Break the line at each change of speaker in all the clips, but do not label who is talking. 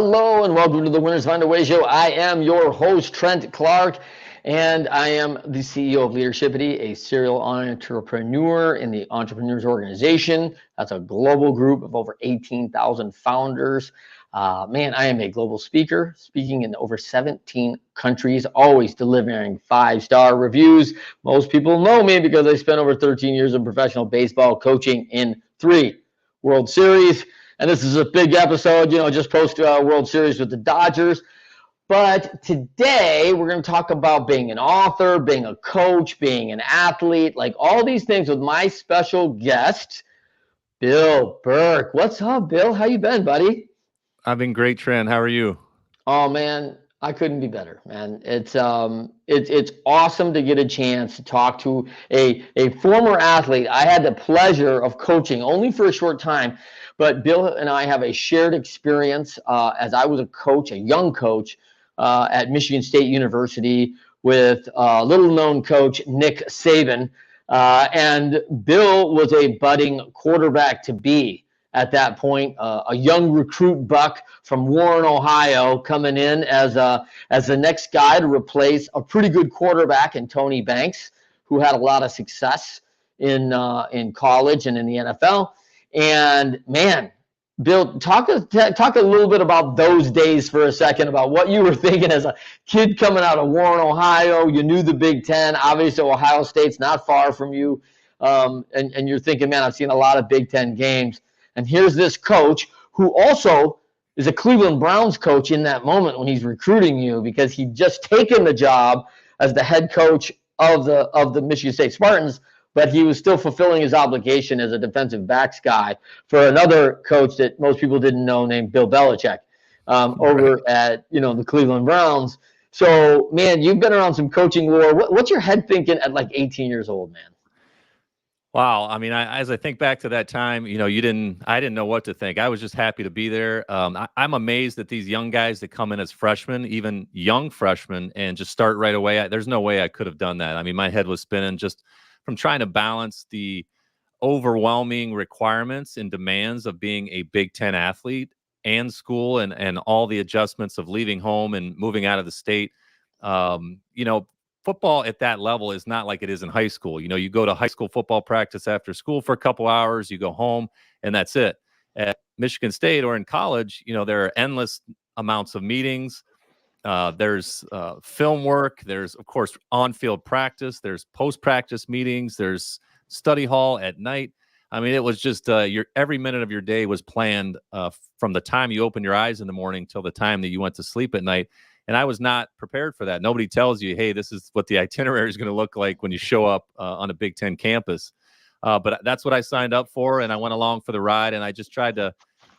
Hello and welcome to the Winners Find a Way show. I am your host, Trent Clark, and I am the CEO of Leadershipity, a serial entrepreneur in the Entrepreneurs Organization. That's a global group of over 18,000 founders. I am a global speaker, speaking in over 17 countries, always delivering 5-star reviews. Most people know me because I spent over 13 years in professional baseball coaching in 3 World Series. And this is a big episode, just post World Series with the Dodgers. But today we're going to talk about being an author, being a coach, being an athlete, like all these things with my special guest, Bill Burke. What's up, Bill? How you been, buddy?
I've been great, Trent. How are you?
Oh, man, I couldn't be better, man. It's awesome to get a chance to talk to a former athlete. I had the pleasure of coaching only for a short time, but Bill and I have a shared experience as I was a coach, a young coach at Michigan State University with little-known coach Nick Saban, and Bill was a budding quarterback-to-be. At that point, a young recruit buck from Warren, Ohio, coming in as the next guy to replace a pretty good quarterback in Tony Banks, who had a lot of success in college and in the NFL. And man, Bill, talk a little bit about those days for a second, about what you were thinking as a kid coming out of Warren, Ohio. You knew the Big Ten. Obviously, Ohio State's not far from you, and you're thinking, man, I've seen a lot of Big Ten games. And here's this coach who also is a Cleveland Browns coach in that moment when he's recruiting you, because he'd just taken the job as the head coach of the Michigan State Spartans, but he was still fulfilling his obligation as a defensive backs guy for another coach that most people didn't know named Bill Belichick over at the Cleveland Browns. So, man, you've been around some coaching lore. What's your head thinking at like 18 years old, man?
Wow. I mean, as I think back to that time, I didn't know what to think. I was just happy to be there. I'm amazed that these young guys that come in as freshmen, even young freshmen, and just start right away. There's no way I could have done that. I mean, my head was spinning just from trying to balance the overwhelming requirements and demands of being a Big Ten athlete and school and all the adjustments of leaving home and moving out of the state. Football at that level is not like it is in high school. You go to high school football practice after school for a couple hours, you go home, and that's it. At Michigan State or in college, there are endless amounts of meetings. There's film work. There's, of course, on-field practice. There's post-practice meetings. There's study hall at night. I mean, it was just every minute of your day was planned from the time you opened your eyes in the morning till the time that you went to sleep at night. And I was not prepared for that. Nobody tells you, hey, this is what the itinerary is going to look like when you show up on a Big Ten campus. But that's what I signed up for, and I went along for the ride, and I just tried to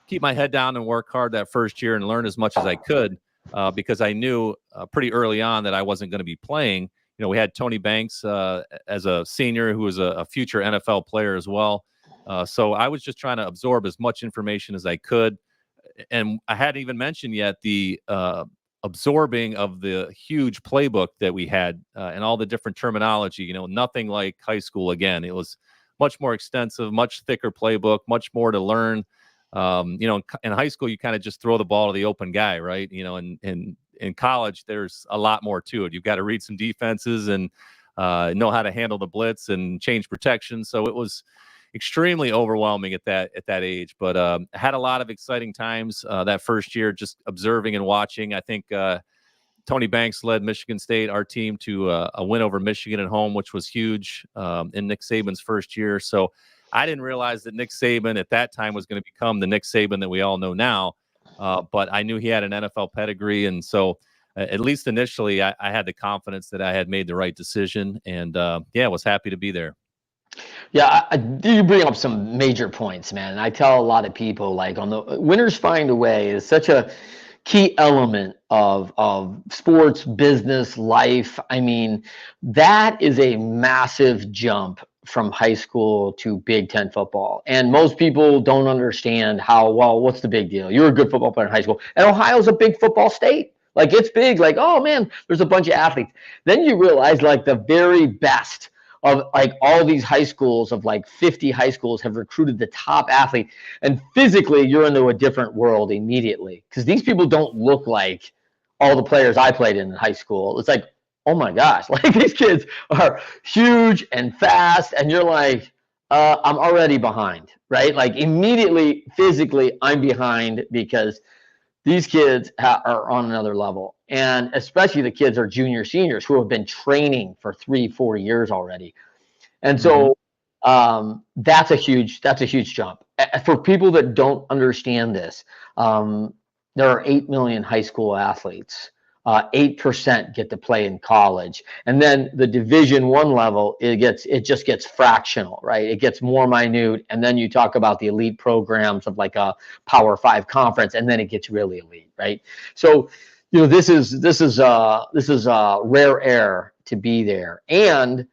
keep my head down and work hard that first year and learn as much as I could because I knew pretty early on that I wasn't going to be playing. We had Tony Banks as a senior who was a future NFL player as well. So I was just trying to absorb as much information as I could. And I hadn't even mentioned yet the absorbing of the huge playbook that we had and all the different terminology, nothing like high school. Again, it was much more extensive, much thicker playbook, much more to learn. In high school, you kind of just throw the ball to the open guy, right? In college, there's a lot more to it. You've got to read some defenses and know how to handle the blitz and change protection. So it was extremely overwhelming at that age, but had a lot of exciting times that first year, just observing and watching. I think Tony Banks led Michigan State, our team, to a win over Michigan at home, which was huge in Nick Saban's first year. So I didn't realize that Nick Saban at that time was going to become the Nick Saban that we all know now, but I knew he had an NFL pedigree, and so at least initially I had the confidence that I had made the right decision, and was happy to be there.
Yeah, you bring up some major points, man. And I tell a lot of people, like, on the Winners Find a Way is such a key element of sports, business, life. I mean, that is a massive jump from high school to Big Ten football. And most people don't understand what's the big deal? You're a good football player in high school. And Ohio's a big football state. Like, it's big. Like, oh, man, there's a bunch of athletes. Then you realize, like, the very best of like all these high schools of like 50 high schools have recruited the top athlete, and physically you're into a different world immediately because these people don't look like all the players I played in high school. It's like, oh my gosh, like these kids are huge and fast, and you're like, I'm already behind, right? Like immediately physically I'm behind because these kids are on another level. And especially the kids are junior seniors who have been training for 3-4 years already. And so that's a huge jump. For people that don't understand this, there are 8 million high school athletes. 8% get to play in college, and then the Division I level, it just gets fractional, right? It gets more minute, and then you talk about the elite programs of like a Power 5 conference, and then it gets really elite, right? So, this is rare air to be there, and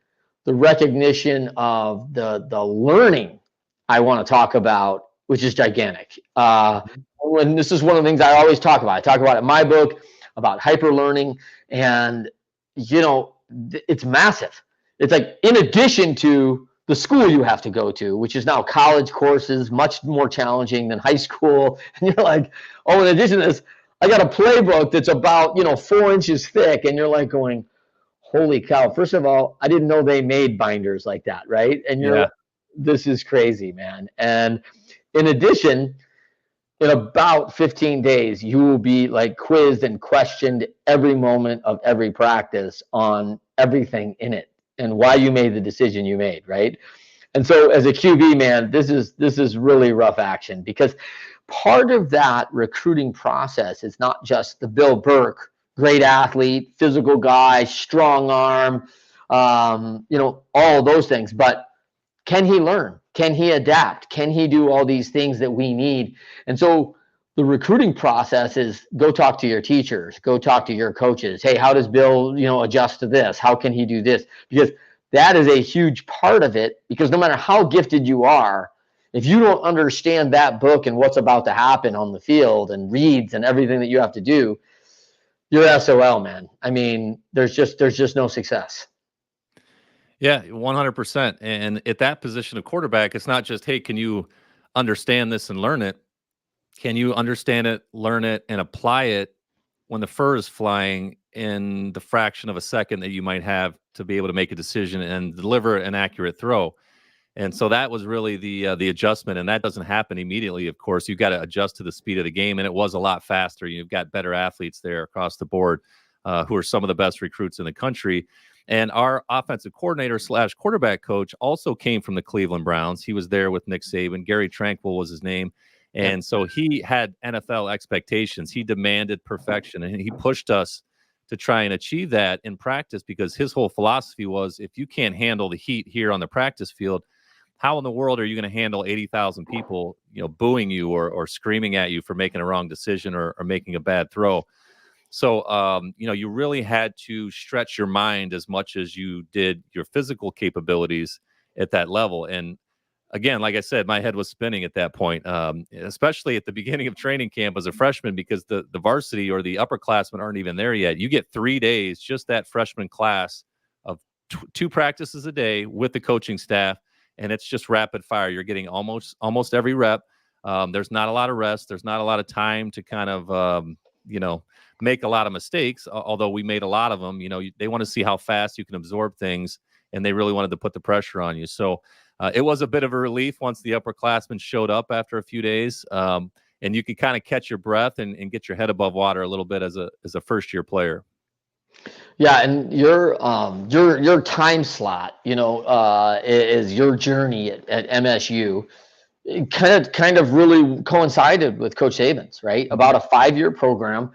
the recognition of the learning I want to talk about, which is gigantic. And this is one of the things I always talk about. I talk about it in my book about hyper learning, and it's massive. It's like in addition to the school you have to go to, which is now college courses, much more challenging than high school, and you're like, oh, in addition to this, I got a playbook that's about 4 inches thick, and you're like going, holy cow. First of all, I didn't know they made binders like that, right? And you're like, this is crazy, man. And in addition, in about 15 days, you will be like quizzed and questioned every moment of every practice on everything in it and why you made the decision you made, right? And so as a QB, man, this is really rough action, because part of that recruiting process is not just the Bill Burke, great athlete, physical guy, strong arm, all those things, but can he learn? Can he adapt? Can he do all these things that we need? And so the recruiting process is go talk to your teachers, go talk to your coaches. Hey, how does Bill, adjust to this? How can he do this? Because that is a huge part of it, because no matter how gifted you are, if you don't understand that book and what's about to happen on the field and reads and everything that you have to do, you're SOL, man. I mean, there's just no success.
Yeah, 100%. And at that position of quarterback, it's not just, hey, can you understand this and learn it? Can you understand it, learn it, and apply it when the fur is flying in the fraction of a second that you might have to be able to make a decision and deliver an accurate throw? And so that was really the adjustment, and that doesn't happen immediately. Of course, you've got to adjust to the speed of the game, and it was a lot faster. You've got better athletes there across the board, who are some of the best recruits in the country. And our offensive coordinator / quarterback coach also came from the Cleveland Browns. He was there with Nick Saban. Gary Tranquil was his name. And so he had NFL expectations. He demanded perfection, and he pushed us to try and achieve that in practice, because his whole philosophy was, if you can't handle the heat here on the practice field, how in the world are you going to handle 80,000 people, booing you or screaming at you for making a wrong decision or making a bad throw? So, you really had to stretch your mind as much as you did your physical capabilities at that level. And again, like I said, my head was spinning at that point, especially at the beginning of training camp as a freshman, because the varsity or the upperclassmen aren't even there yet. You get 3 days, just that freshman class of 2 practices a day with the coaching staff, and it's just rapid fire. You're getting almost every rep. There's not a lot of rest. There's not a lot of time to kind of, make a lot of mistakes, although we made a lot of them. They want to see how fast you can absorb things, and they really wanted to put the pressure on you. So it was a bit of a relief once the upperclassmen showed up after a few days, and you could kind of catch your breath and get your head above water a little bit as a first-year player.
Yeah, and your time slot, is your journey at MSU. It kind of really coincided with Coach Saban's, right? About a 5-year program,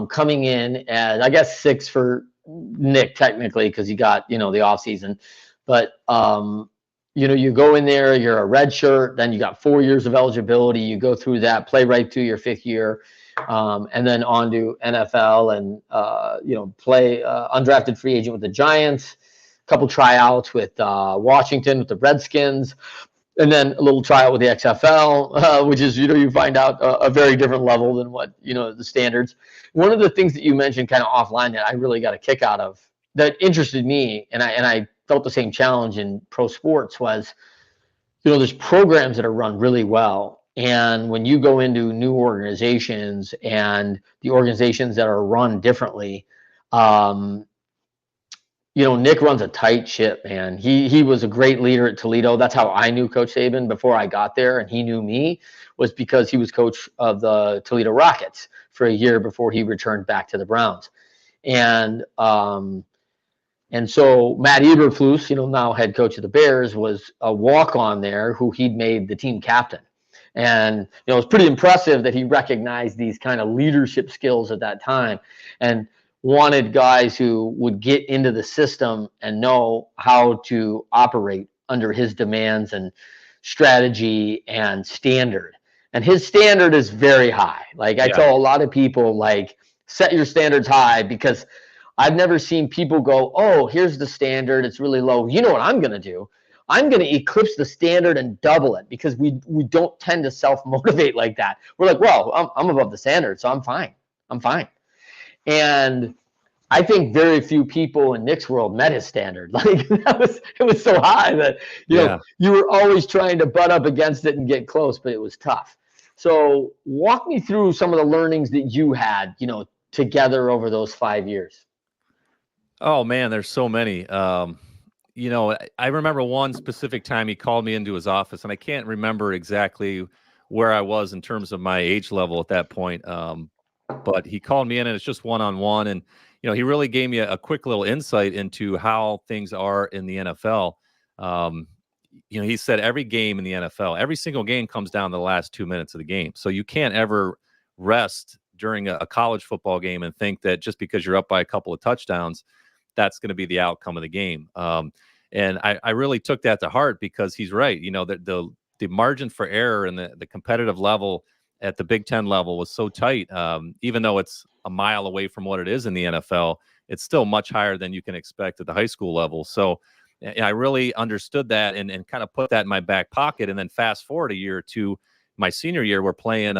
coming in as, I guess, 6 for Nick technically, because he got the off season, but you go in there, you're a red shirt, then you got 4 years of eligibility. You go through that, play right through your 5th year, and then on to NFL and play undrafted free agent with the Giants, a couple tryouts with Washington with the Redskins, and then a little tryout with the XFL, which is, you find out a very different level than what, the standards. One of the things that you mentioned kind of offline that I really got a kick out of, that interested me, and I felt the same challenge in pro sports was, there's programs that are run really well. And when you go into new organizations and the organizations that are run differently, Nick runs a tight ship, man. He was a great leader at Toledo. That's how I knew Coach Saban before I got there, and he knew me, was because he was coach of the Toledo Rockets for a year before he returned back to the Browns. And so Matt Eberflus, now head coach of the Bears, was a walk-on there who he'd made the team captain. And, it was pretty impressive that he recognized these kind of leadership skills at that time and wanted guys who would get into the system and know how to operate under his demands and strategy and standard. And his standard is very high. Like I tell a lot of people, like, set your standards high, because I've never seen people go, oh, here's the standard, it's really low. You know what I'm going to do? I'm going to eclipse the standard and double it, because we don't tend to self-motivate like that. We're like, well, I'm above the standard, so I'm fine. And I think very few people in Nick's world met his standard. Like it was so high that, you were always trying to butt up against it and get close, but it was tough. So walk me through some of the learnings that you had, together over those 5 years.
Oh man, there's so many. I remember one specific time he called me into his office, and I can't remember exactly where I was in terms of my age level at that point. But he called me in, and it's just one-on-one. And, he really gave me a quick little insight into how things are in the NFL. He said every game in the NFL, every single game comes down to the last 2 minutes of the game. So you can't ever rest during a college football game and think that just because you're up by a couple of touchdowns, that's going to be the outcome of the game. And I really took that to heart, because he's right. The margin for error and the competitive level at the Big Ten level was so tight. Even though it's a mile away from what it is in the NFL, it's still much higher than you can expect at the high school level. So I really understood that and kind of put that in my back pocket. And then fast forward a year to my senior year, we're playing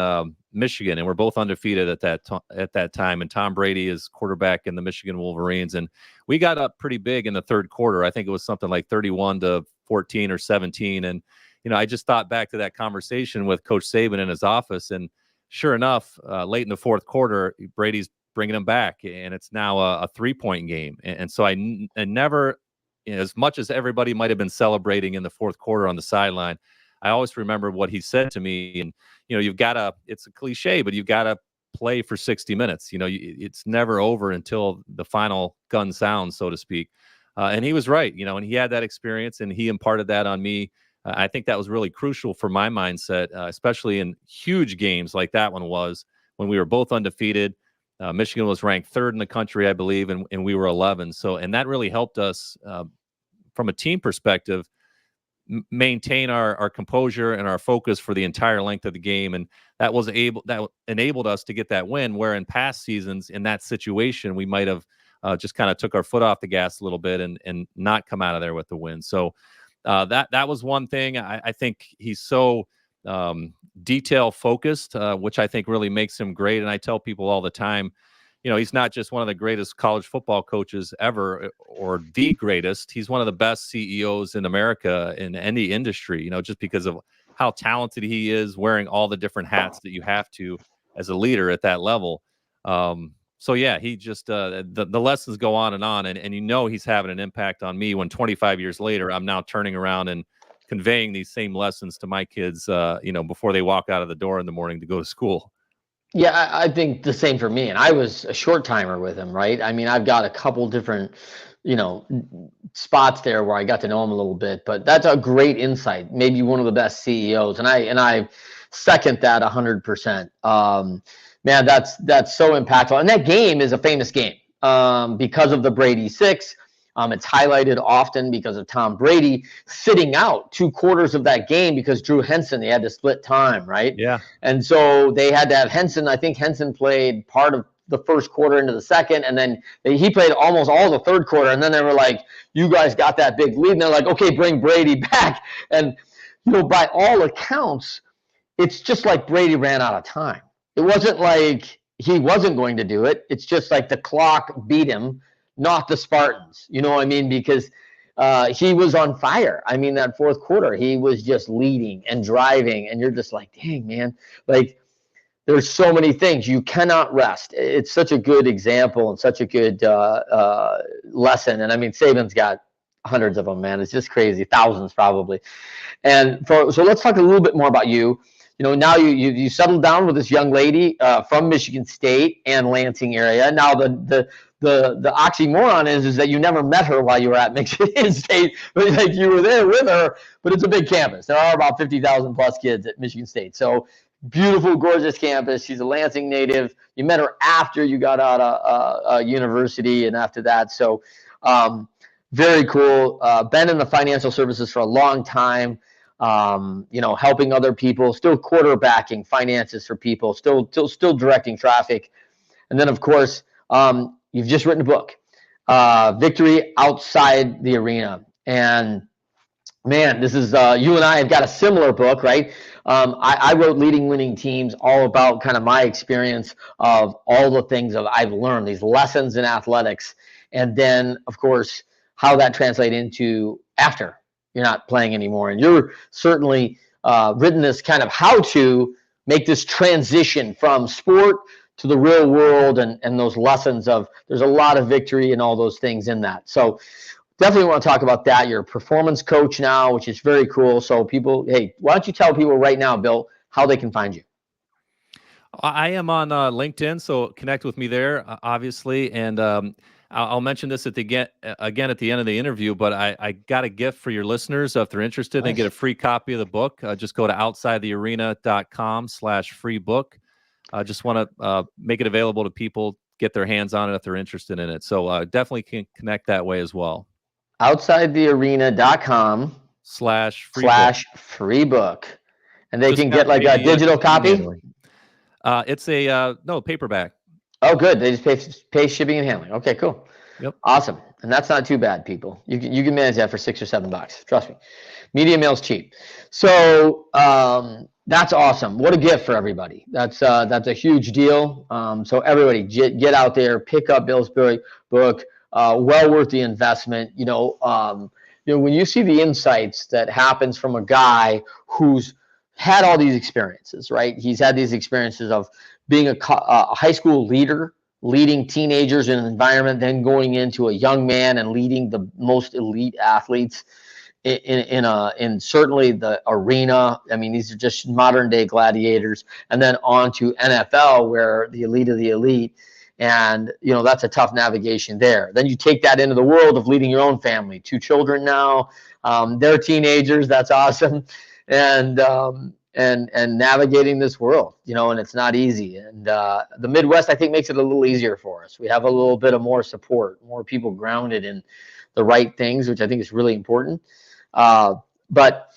Michigan, and we're both undefeated at that time. And Tom Brady is quarterback in the Michigan Wolverines, and we got up pretty big in the third quarter. I think it was something like 31-14 or 17. And I just thought back to that conversation with Coach Saban in his office, and sure enough, late in the fourth quarter, Brady's bringing him back, and it's now a 3-point game. And so I never, as much as everybody might have been celebrating in the fourth quarter on the sideline, I always remember what he said to me. And, you've got to, it's a cliche, but you've got to play for 60 minutes. It's never over until the final gun sounds, so to speak. And he was right, and he had that experience, and he imparted that on me. I think that was really crucial for my mindset, especially in huge games like that one was, when we were both undefeated. Michigan was ranked 3rd in the country, I believe, and we were 11. So, and that really helped us from a team perspective maintain our composure and our focus for the entire length of the game. And that enabled us to get that win, where in past seasons in that situation, we might have just kind of took our foot off the gas a little bit and not come out of there with the win. So that was one thing. I think he's so detail focused, which I think really makes him great. And I tell people all the time, he's not just one of the greatest college football coaches ever or the greatest. He's one of the best CEOs in America in any industry, just because of how talented he is, wearing all the different hats that you have to as a leader at that level. So yeah, he just the lessons go on, and he's having an impact on me when 25 years later I'm now turning around and conveying these same lessons to my kids, before they walk out of the door in the morning to go to school.
Yeah, I think the same for me. And I was a short timer with him, right? I mean, I've got a couple different, spots there where I got to know him a little bit, but that's a great insight. Maybe one of the best CEOs. And I second that 100%. Man, that's so impactful. And that game is a famous game because of the Brady 6. It's highlighted often because of Tom Brady sitting out 2 quarters of that game because Drew Henson, they had to split time, right?
Yeah.
And so they had to have Henson. I think Henson played part of the first quarter into the second, and then he played almost all the third quarter. And then they were like, you guys got that big lead. And they're like, okay, bring Brady back. And, by all accounts, it's just like Brady ran out of time. It wasn't like he wasn't going to do it. It's just like the clock beat him, not the Spartans. You know what I mean? Because he was on fire. I mean, that fourth quarter, he was just leading and driving, and you're just like, dang, man, like there's so many things. You cannot rest. It's such a good example and such a good lesson. And I mean, Saban's got hundreds of them, man. It's just crazy, thousands probably. And so let's talk a little bit more about you. Now you settled down with this young lady from Michigan State and Lansing area. Now the oxymoron is that you never met her while you were at Michigan State, but like you were there with her. But it's a big campus. There are about 50,000 plus kids at Michigan State. So beautiful, gorgeous campus. She's a Lansing native. You met her after you got out of university and after that. So very cool. Been in the financial services for a long time. Helping other people, still quarterbacking finances for people, still directing traffic. And then, of course, you've just written a book, Victory Outside the Arena. And man, this is you and I have got a similar book, right? I wrote Leading Winning Teams, all about kind of my experience of all the things that I've learned, these lessons in athletics, and then, of course, how that translates into after you're not playing anymore. And you're certainly written this kind of how to make this transition from sport to the real world and those lessons of there's a lot of victory and all those things in that. So definitely want to talk about that. You're a performance coach now, which is very cool. So people, hey, why don't you tell people right now, Bill, how they can find you?
I am on LinkedIn, so connect with me there, obviously. And I'll mention this again at the end of the interview, but I got a gift for your listeners. If they're interested, They get a free copy of the book. Just go to outsidethearena.com/free book. I just want to make it available to people, get their hands on it if they're interested in it. So definitely can connect that way as well.
outsidethearena.com/free book. And they can get like a digital copy?
It's a paperback.
Oh, good. They just pay shipping and handling. Okay, cool.
Yep.
Awesome. And that's not too bad, people. You can manage that for $6 or $7. Trust me. Media mail's cheap. So that's awesome. What a gift for everybody. That's a huge deal. So everybody get out there, pick up Bill's book. Well worth the investment. When you see the insights that happens from a guy who's had all these experiences, right? He's had these experiences of being a high school leader, leading teenagers in an environment, then going into a young man and leading the most elite athletes in certainly the arena. I mean, these are just modern day gladiators, and then on to NFL, where the elite of the elite. And, that's a tough navigation there. Then you take that into the world of leading your own family, 2 children now, they're teenagers. That's awesome. And navigating this world, and it's not easy. And the Midwest, I think, makes it a little easier for us. We have a little bit of more support, more people grounded in the right things, which I think is really important. But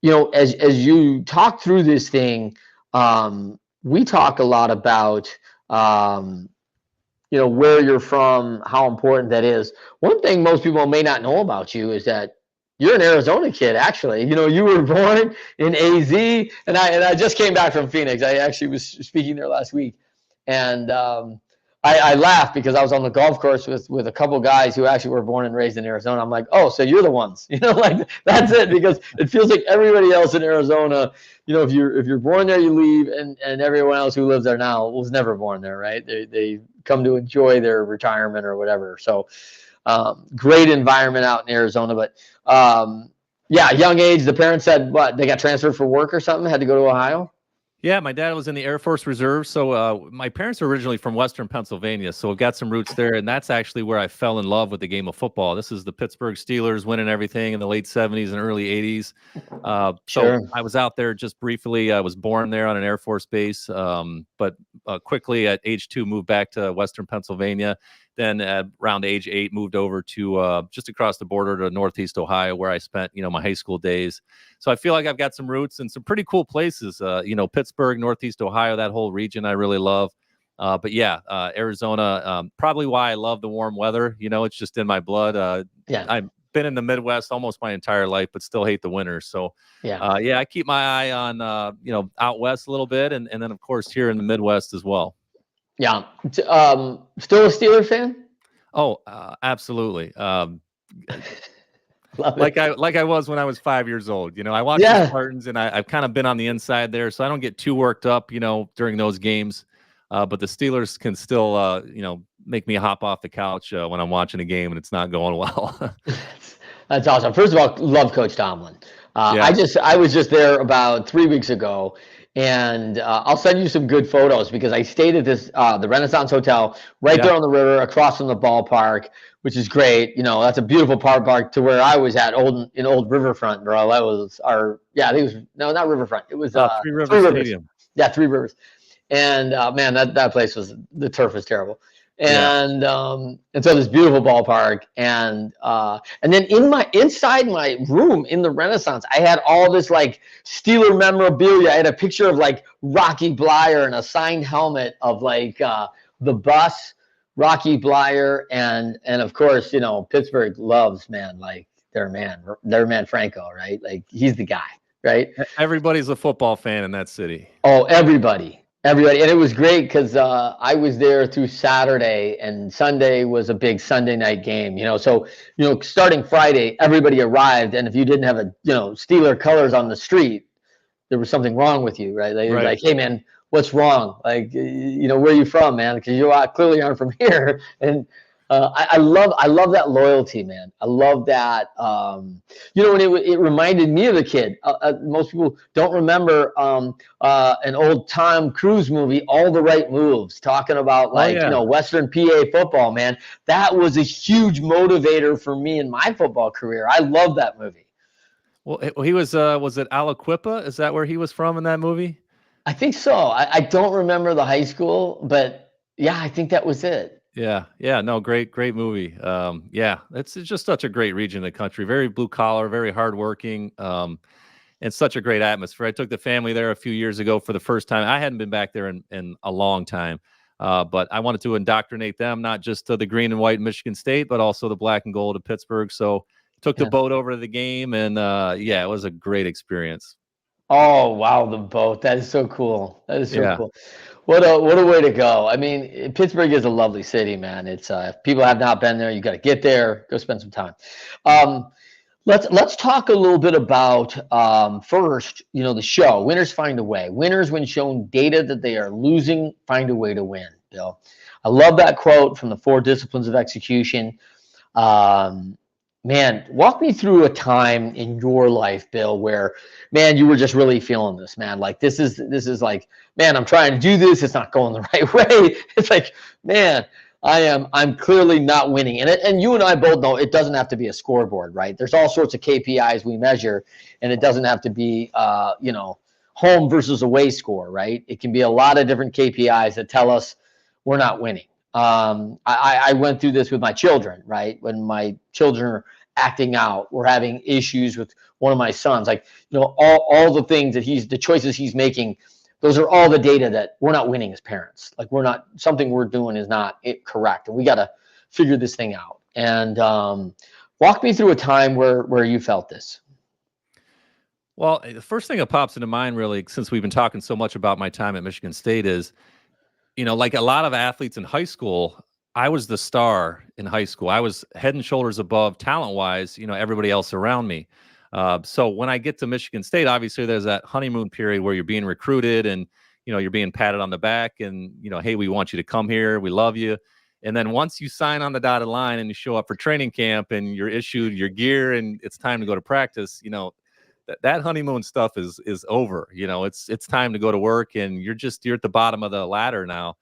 as you talk through this thing, we talk a lot about where you're from, how important that is. One thing most people may not know about you is that you're an Arizona kid, actually. You were born in AZ, and I just came back from Phoenix. I actually was speaking there last week, and I laughed because I was on the golf course with a couple guys who actually were born and raised in Arizona. I'm like, oh, so you're the ones, like that's it, because it feels like everybody else in Arizona, if you're born there, you leave, and everyone else who lives there now was never born there, right? They come to enjoy their retirement or whatever. So great environment out in Arizona, but young age. The parents said what, they got transferred for work or something, had to go to Ohio.
Yeah, my dad was in the Air Force Reserve. So my parents are originally from Western Pennsylvania, so I've got some roots there. And that's actually where I fell in love with the game of football. This is the Pittsburgh Steelers winning everything in the late 70s and early 80s.
Sure.
So I was out there just briefly. I was born there on an Air Force base, but quickly at age 2 moved back to Western Pennsylvania. Then around age 8, moved over to just across the border to Northeast Ohio, where I spent, my high school days. So I feel like I've got some roots in some pretty cool places. Pittsburgh, Northeast Ohio, that whole region I really love. But yeah, Arizona, probably why I love the warm weather. It's just in my blood. I've been in the Midwest almost my entire life, but still hate the winter. So I keep my eye on out west a little bit, and then of course here in the Midwest as well.
Yeah. Still a Steelers fan?
Oh, absolutely.
Love
like
it.
I was when I was 5 years old. I watch the
Yeah.
Spartans, and I've kind of been on the inside there, so I don't get too worked up, during those games. But the Steelers can still, make me hop off the couch when I'm watching a game and it's not going well.
That's awesome. First of all, love Coach Tomlin.
Yeah,
I was just there about 3 weeks ago, and I'll send you some good photos because I stayed at the Renaissance Hotel right
yeah.
there on the river, across from the ballpark, which is great. That's a beautiful park to where I was at old Riverfront, bro. That was I think it was no, not Riverfront. It was
Three River
Three Rivers.
Stadium.
Yeah, Three Rivers. And man, that place the turf was terrible.
Yeah.
And so this beautiful ballpark, and then inside my room in the Renaissance, I had all this like Steeler memorabilia. I had a picture of like Rocky Blyer and a signed helmet of like the bus, Rocky Blyer, and of course, Pittsburgh loves, man, like their man Franco, right? Like he's the guy, right?
Everybody's a football fan in that city.
Oh, everybody. And it was great because I was there through Saturday, and Sunday was a big Sunday night game. So starting Friday, everybody arrived, and if you didn't have Steeler colors on the street, there was something wrong with you, right? They were
Right.
like, "Hey, man, what's wrong? Like, where are you from, man? Because you clearly aren't from here." And I love that loyalty, man. I love that. And it reminded me of a kid. Most people don't remember an old Tom Cruise movie, All the Right Moves, talking about Western PA football, man. That was a huge motivator for me in my football career. I love that movie.
Well, he was it Aliquippa? Is that where he was from in that movie?
I think so. I don't remember the high school, but yeah, I think that was it.
Yeah. No, great movie. Yeah, it's just such a great region of the country. Very blue collar, very hardworking, and such a great atmosphere. I took the family there a few years ago for the first time. I hadn't been back there in a long time, but I wanted to indoctrinate them, not just to the green and white Michigan State, but also the black and gold of Pittsburgh. So took the boat over to the game, and it was a great experience.
Oh, wow, the boat. That is so cool. That is so
Yeah.
cool. What a way to go. I mean, Pittsburgh is a lovely city, man. It's if people have not been there, you got to get there, go spend some time. Let's talk a little bit about first, the show. Winners find a way. Winners, when shown data that they are losing, find a way to win. Bill, I love that quote from the 4 Disciplines of Execution. Man, walk me through a time in your life, Bill, where, man, you were just really feeling this, man. Like this is like, man, I'm trying to do this. It's not going the right way. It's like, man, I'm clearly not winning. And you and I both know it doesn't have to be a scoreboard, right? There's all sorts of KPIs we measure, and it doesn't have to be, home versus away score, right? It can be a lot of different KPIs that tell us we're not winning. I went through this with my children, right? When my children are acting out, we're having issues with one of my sons, like, all the things that the choices he's making, those are all the data that we're not winning as parents. Like something we're doing is not correct. And we got to figure this thing out. And walk me through a time where you felt this.
Well, the first thing that pops into mind, really, since we've been talking so much about my time at Michigan State is, like a lot of athletes in high school, I was the star in high school. I was head and shoulders above talent-wise, everybody else around me. So when I get to Michigan State, obviously there's that honeymoon period where you're being recruited and, you're being patted on the back and, hey, we want you to come here. We love you. And then once you sign on the dotted line and you show up for training camp and you're issued your gear and it's time to go to practice, that honeymoon stuff is over. It's time to go to work and you're at the bottom of the ladder now.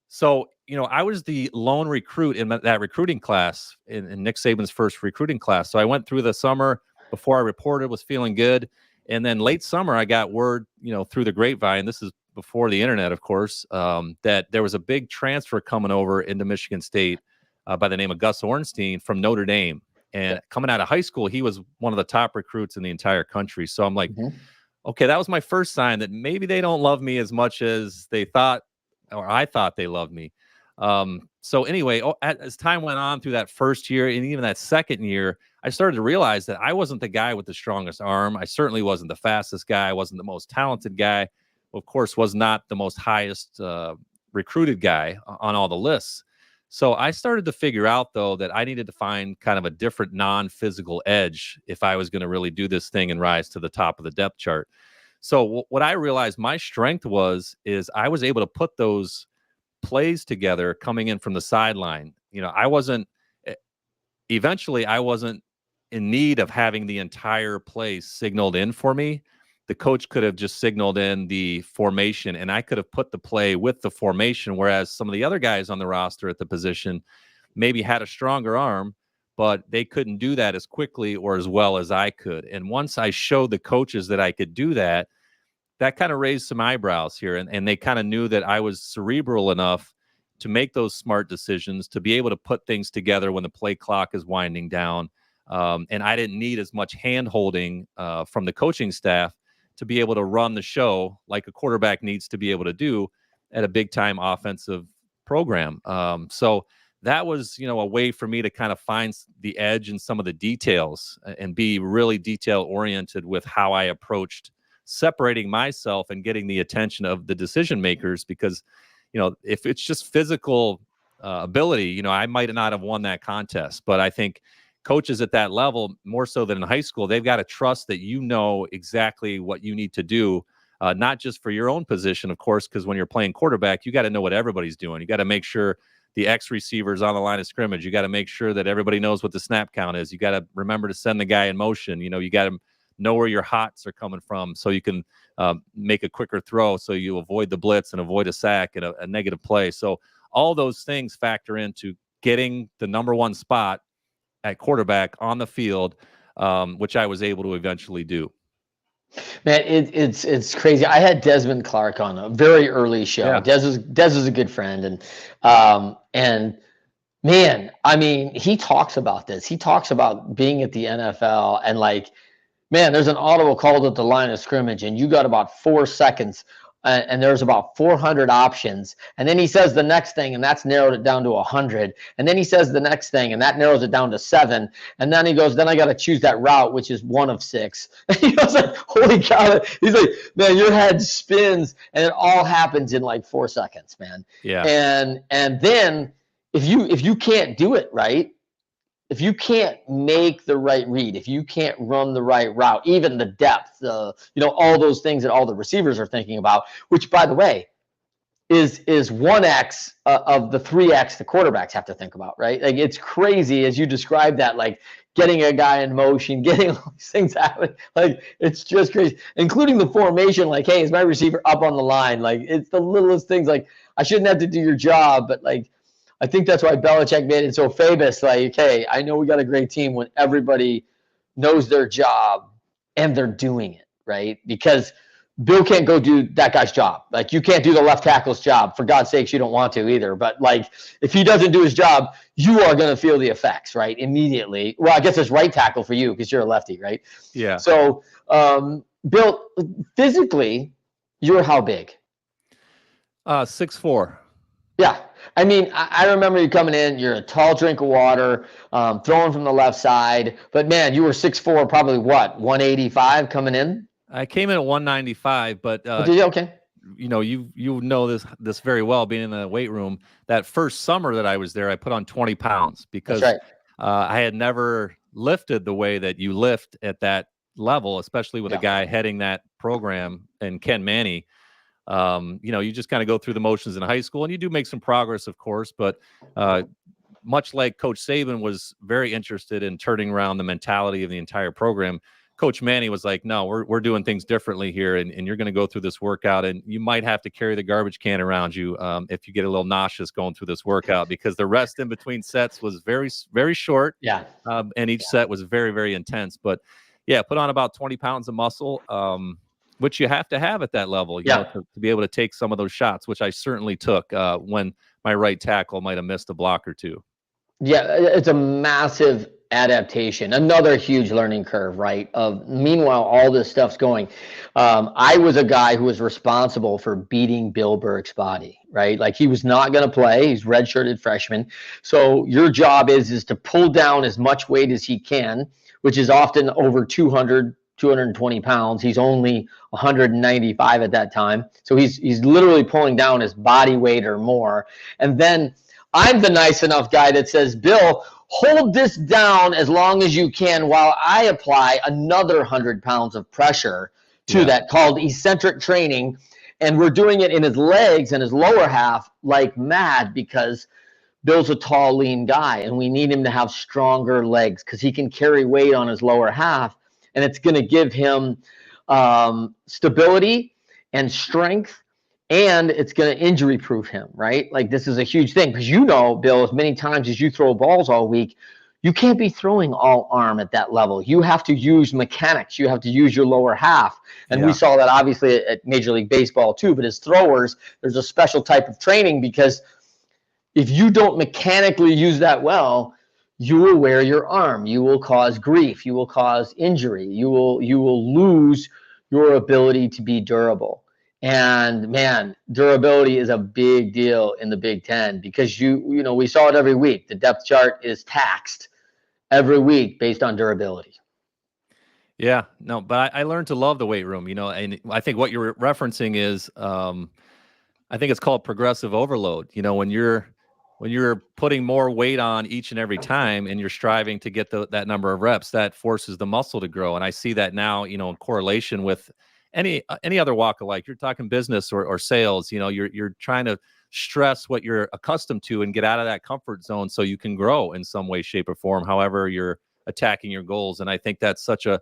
So, I was the lone recruit in that recruiting class in Nick Saban's first recruiting class. So I went through the summer before I reported, was feeling good. And then late summer, I got word, through the grapevine, this is before the internet, of course, that there was a big transfer coming over into Michigan State by the name of Gus Ornstein from Notre Dame. And coming out of high school, he was one of the top recruits in the entire country. So I'm like, okay, that was my first sign that maybe they don't love me as much as they thought, or I thought they loved me. So anyway, as time went on through that first year and even that second year, I started to realize that I wasn't the guy with the strongest arm. I certainly wasn't the fastest guy. I wasn't the most talented guy. Of course, was not the most highest recruited guy on all the lists. So I started to figure out, though, that I needed to find kind of a different non-physical edge if I was going to really do this thing and rise to the top of the depth chart. So what I realized my strength is I was able to put those plays together coming in from the sideline. Eventually I wasn't in need of having the entire play signaled in for me. The coach could have just signaled in the formation and I could have put the play with the formation. Whereas some of the other guys on the roster at the position maybe had a stronger arm, but they couldn't do that as quickly or as well as I could. And once I showed the coaches that I could do that, that kind of raised some eyebrows here. And they kind of knew that I was cerebral enough to make those smart decisions, to be able to put things together when the play clock is winding down. And I didn't need as much hand holding from the coaching staff to be able to run the show like a quarterback needs to be able to do at a big time offensive program. So that was, a way for me to kind of find the edge in some of the details and be really detail oriented with how I approached separating myself and getting the attention of the decision makers. Because, if it's just physical ability, I might not have won that contest. But I think coaches at that level, more so than in high school, they've got to trust that exactly what you need to do, not just for your own position, of course, because when you're playing quarterback, you got to know what everybody's doing. You got to make sure the X receiver's on the line of scrimmage. You got to make sure that everybody knows what the snap count is. You got to remember to send the guy in motion. You got to know where your hots are coming from so you can make a quicker throw so you avoid the blitz and avoid a sack and a negative play. So all those things factor into getting the number one spot at quarterback on the field, which I was able to eventually do.
Man, it's crazy. I had Desmond Clark on a very early show.
Yeah.
Des was a good friend, and man, I mean, he talks about this. He talks about being at the NFL and man, there's an audible called at the line of scrimmage, and you got about 4 seconds, and there's about 400 options. And then he says the next thing, and that's narrowed it down to 100. And then he says the next thing, and that narrows it down to 7. And then he goes, then I got to choose that route, which is 1 of 6. And he was like, holy cow. He's like, man, your head spins, and it all happens in 4 seconds, man.
Yeah.
And then if you can't do it right, if you can't make the right read, if you can't run the right route, even the depth, all those things that all the receivers are thinking about, which, by the way, is 1x of the 3x the quarterbacks have to think about, right? It's crazy as you describe that, getting a guy in motion, getting all these things happening. It's just crazy, including the formation. Hey, is my receiver up on the line? It's the littlest things. I shouldn't have to do your job, but I think that's why Belichick made it so famous. Hey, I know we got a great team when everybody knows their job and they're doing it, right? Because Bill can't go do that guy's job. You can't do the left tackle's job. For God's sakes, you don't want to either. But if he doesn't do his job, you are going to feel the effects, right? Immediately. Well, I guess it's right tackle for you because you're a lefty, right?
Yeah.
So, Bill, physically, you're how big?
6'4".
Yeah. I mean, I remember you coming in, you're a tall drink of water, throwing from the left side. But, man, you were 6'4", probably what, 185 coming in?
I came in at 195, but
did you? Okay.
You know this very well, being in the weight room. That first summer that I was there, I put on 20 pounds because
That's right.
I had never lifted the way that you lift at that level, especially with a guy heading that program and Ken Manny. You just kind of go through the motions in high school and you do make some progress, of course, but much like Coach Saban was very interested in turning around the mentality of the entire program, Coach Manny was like, no, we're doing things differently here. And you're going to go through this workout and you might have to carry the garbage can around you if you get a little nauseous going through this workout, because the rest in between sets was very, very short.
Yeah.
And each set was very, very intense. But yeah, put on about 20 pounds of muscle, which you have to have at that level, you know, to be able to take some of those shots, which I certainly took when my right tackle might have missed a block or two.
Yeah, it's a massive adaptation, another huge learning curve, right? Meanwhile, all this stuff's going. I was a guy who was responsible for beating Bill Burke's body, right? He was not going to play. He's redshirted freshman. So your job is to pull down as much weight as he can, which is often over 200, 220 pounds. He's only 195 at that time. So he's literally pulling down his body weight or more. And then I'm the nice enough guy that says, Bill, hold this down as long as you can while I apply another 100 pounds of pressure to that, called eccentric training. And we're doing it in his legs and his lower half like mad, because Bill's a tall, lean guy, and we need him to have stronger legs because he can carry weight on his lower half, and it's going to give him stability and strength, and it's going to injury proof him, right? Like, this is a huge thing, because Bill, as many times as you throw balls all week, you can't be throwing all arm at that level. You have to use mechanics. You have to use your lower half. And we saw that obviously at Major League Baseball too, but as throwers, there's a special type of training, because if you don't mechanically use that well, you will wear your arm. You will cause grief. You will cause injury. You will lose your ability to be durable. And man, durability is a big deal in the Big Ten, because we saw it every week. The depth chart is taxed every week based on durability.
Yeah, no, but I learned to love the weight room, and I think what you're referencing is, I think it's called progressive overload. When you're putting more weight on each and every time, and you're striving to get that number of reps, that forces the muscle to grow. And I see that now, in correlation with any other walk of life. You're talking business or sales, you're trying to stress what you're accustomed to and get out of that comfort zone so you can grow in some way, shape, or form, however you're attacking your goals. And I think that's such a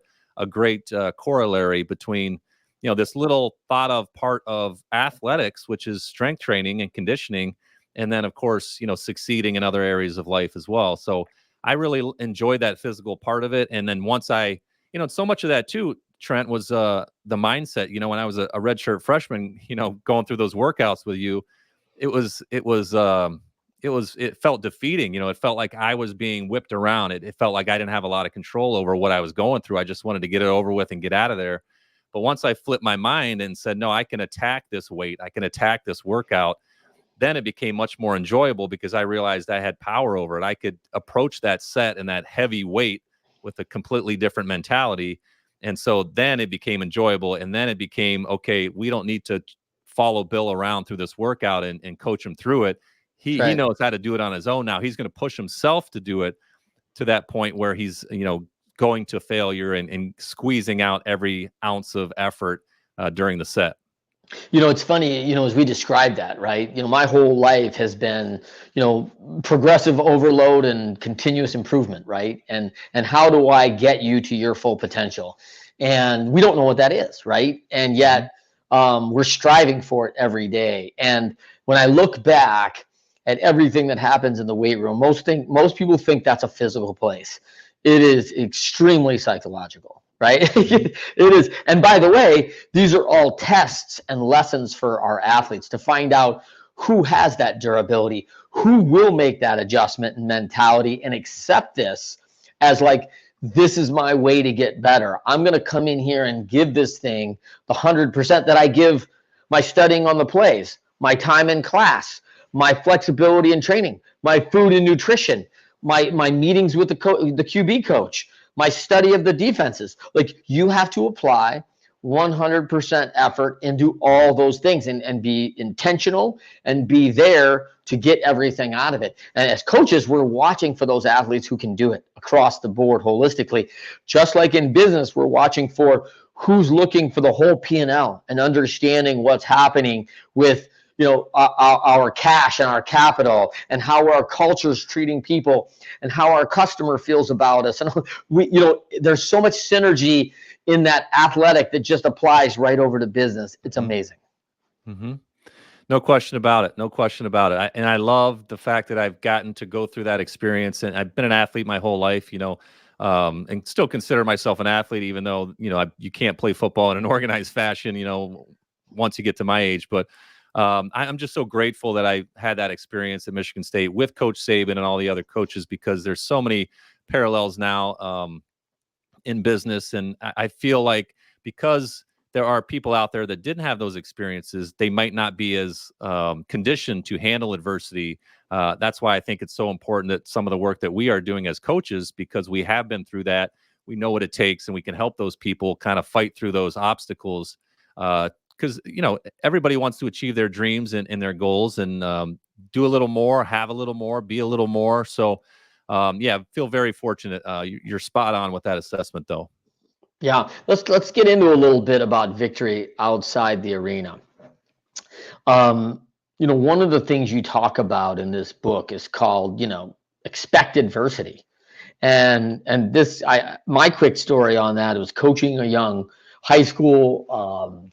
great corollary between, this little thought of part of athletics, which is strength training and conditioning, and then, of course, succeeding in other areas of life as well. So I really enjoyed that physical part of it. And then once so much of that too, Trent, was the mindset. When I was a redshirt freshman, going through those workouts with you, it felt defeating. It felt like I was being whipped around. It felt like I didn't have a lot of control over what I was going through. I just wanted to get it over with and get out of there. But once I flipped my mind and said, no, I can attack this weight, I can attack this workout, then it became much more enjoyable, because I realized I had power over it. I could approach that set and that heavy weight with a completely different mentality. And so then it became enjoyable. And then it became, okay, we don't need to follow Bill around through this workout and coach him through it. He knows how to do it on his own now. He's going to push himself to do it to that point where he's, going to failure and squeezing out every ounce of effort during the set.
It's funny, as we described that, right? My whole life has been, progressive overload and continuous improvement, right? And how do I get you to your full potential? And we don't know what that is, right? And yet we're striving for it every day. And when I look back at everything that happens in the weight room, most people think that's a physical place. It is extremely psychological, right? It is. And by the way, these are all tests and lessons for our athletes to find out who has that durability, who will make that adjustment and mentality and accept this as like, this is my way to get better. I'm going to come in here and give this thing the 100% that I give my studying on the plays, my time in class, my flexibility in training, my food and nutrition, my meetings with the QB coach, my study of the defenses. Like, you have to apply 100% effort and do all those things and be intentional and be there to get everything out of it. And as coaches, we're watching for those athletes who can do it across the board holistically. Just like in business, we're watching for who's looking for the whole P&L and understanding what's happening with our cash and our capital, and how our culture's treating people, and how our customer feels about us. And there's so much synergy in that athletic that just applies right over to business. It's amazing.
Mm-hmm. No question about it. No question about it. And I love the fact that I've gotten to go through that experience. And I've been an athlete my whole life, and still consider myself an athlete, even though, you can't play football in an organized fashion, once you get to my age. But I'm just so grateful that I had that experience at Michigan State with Coach Saban and all the other coaches, because there's so many parallels now in business. And I feel like, because there are people out there that didn't have those experiences, they might not be as conditioned to handle adversity. That's why I think it's so important that some of the work that we are doing as coaches, because we have been through that, we know what it takes, and we can help those people kind of fight through those obstacles. Because everybody wants to achieve their dreams and their goals, and do a little more, have a little more, be a little more. So, yeah, feel very fortunate. You're spot on with that assessment, though.
Yeah, let's get into a little bit about victory outside the arena. Um, one of the things you talk about in this book is called, expect adversity. And this, my quick story on that was coaching a young high school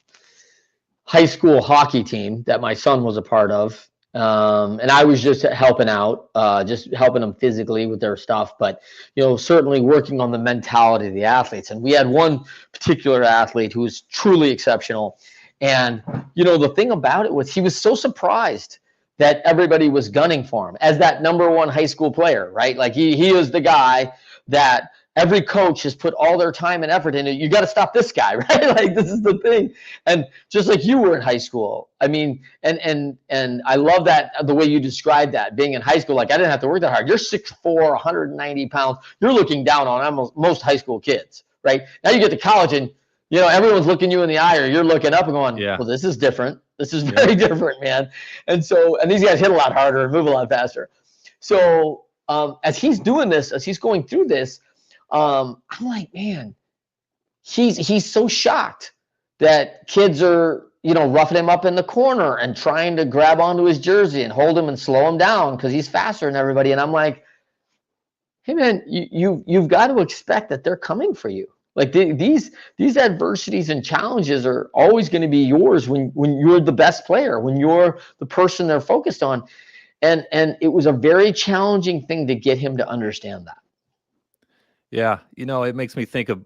high school hockey team that my son was a part of. And I was just helping out, just helping them physically with their stuff, but certainly working on the mentality of the athletes. And we had one particular athlete who was truly exceptional. And the thing about it was he was so surprised that everybody was gunning for him as that number one high school player, right? Like he is the guy that every coach has put all their time and effort into. You got to stop this guy, right? Like this is the thing. And just like you were in high school, I mean, and I love that the way you described that being in high school. Like I didn't have to work that hard. You're 6'4", 190 pounds. You're looking down on almost most high school kids, right? Now you get to college and everyone's looking you in the eye, or you're looking up and going,
Yeah.
well, this is different. This is very different, man. And these guys hit a lot harder and move a lot faster. So as he's doing this, as he's going through this, I'm like, man, he's so shocked that kids are, roughing him up in the corner and trying to grab onto his jersey and hold him and slow him down because he's faster than everybody. And I'm like, hey, man, you've got to expect that they're coming for you. Like these adversities and challenges are always going to be yours when you're the best player, when you're the person they're focused on. And it was a very challenging thing to get him to understand that.
Yeah, it makes me think of